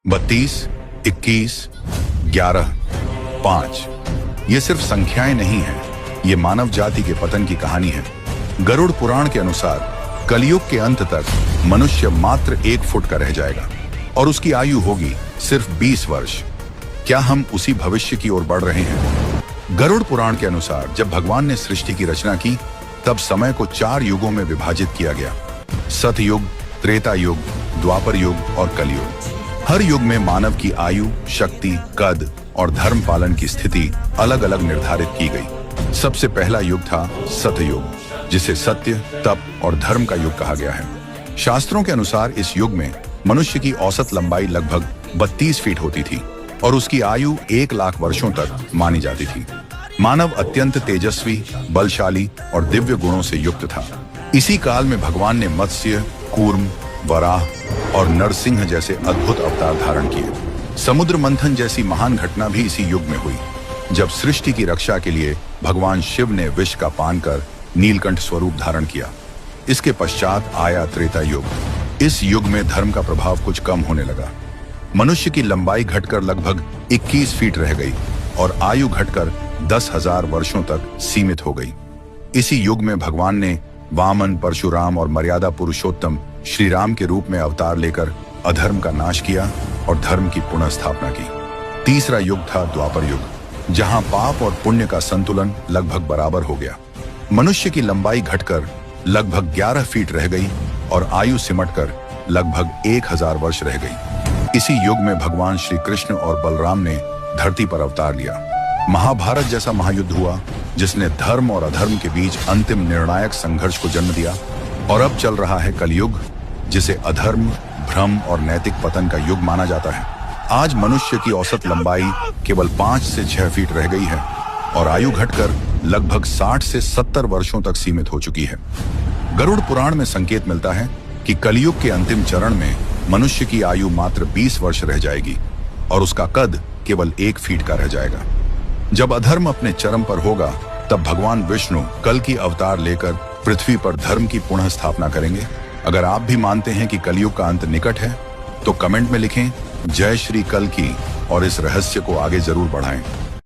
32, 21, 11, 5 ये सिर्फ संख्याएं नहीं हैं, ये मानव जाति के पतन की कहानी है। गरुड़ पुराण के अनुसार कलयुग के अंत तक मनुष्य मात्र 1 फुट का रह जाएगा और उसकी आयु होगी सिर्फ 20 वर्ष। क्या हम उसी भविष्य की ओर बढ़ रहे हैं? गरुड़ पुराण के अनुसार जब भगवान ने सृष्टि की रचना की तब समय को 4 युगों में विभाजित किया गया। सतयुग, त्रेता युग, द्वापर युग और कलयुग। हर युग में मानव की आयु, शक्ति, कद और धर्म पालन की स्थिति अलग अलग निर्धारित की गई। सबसे पहला युग था सतयुग, जिसे सत्य, तप और धर्म का युग कहा गया है। शास्त्रों के अनुसार इस युग में मनुष्य की औसत लंबाई लगभग 32 फीट होती थी और उसकी आयु 1 लाख वर्षों तक मानी जाती थी। मानव अत्यंत तेजस्वी, बलशाली और दिव्य गुणों से युक्त था। इसी काल में भगवान ने मत्स्य, कूर्म, वराह और नरसिंह जैसे अद्भुत अवतार धारण किए। समुद्र मंथन जैसी महान घटना भी इसी युग में हुई, जब सृष्टि की रक्षा के लिए भगवान शिव ने विष का पान कर नीलकंठ स्वरूप धारण किया। इसके पश्चात आया त्रेता युग। इस युग में धर्म का प्रभाव कुछ कम होने लगा। मनुष्य की लंबाई घटकर लगभग 21 फीट रह गई और आयु घटकर 10,000 वर्षों तक सीमित हो गई। इसी युग में भगवान ने वामन, परशुराम और मर्यादा पुरुषोत्तम श्री राम के रूप में अवतार लेकर अधर्म का नाश किया और धर्म की पुनः स्थापना की। तीसरा युग था द्वापर युग, जहां पाप और पुण्य का संतुलन लगभग बराबर हो गया। मनुष्य की लंबाई घटकर लगभग 11 फीट रह गई और आयु सिमटकर लगभग 1000 वर्ष रह गई। इसी युग में भगवान श्री कृष्ण और बलराम ने धरती पर अवतार लिया। महाभारत जैसा महायुद्ध हुआ, जिसने धर्म और अधर्म के बीच अंतिम निर्णायक संघर्ष को जन्म दिया। और अब चल रहा है कलयुग, जिसे अधर्म, भ्रम और नैतिक पतन का युग माना जाता है। आज मनुष्य की औसत लंबाई केवल 5 से 6 फीट रह गई है और आयु घटकर लगभग 60 से 70 वर्षों तक सीमित हो चुकी है। गरुड़ पुराण में संकेत मिलता है कि कलयुग के अंतिम चरण में मनुष्य की आयु मात्र 20 वर्ष रह जाएगी और उसका कद केवल 1 फीट का रह जाएगा। जब अधर्म अपने चरम पर होगा, तब भगवान विष्णु कल की अवतार लेकर पृथ्वी पर धर्म की पुनः स्थापना करेंगे। अगर आप भी मानते हैं कि कलयुग का अंत निकट है, तो कमेंट में लिखें जय श्री कल की और इस रहस्य को आगे जरूर बढ़ाएं।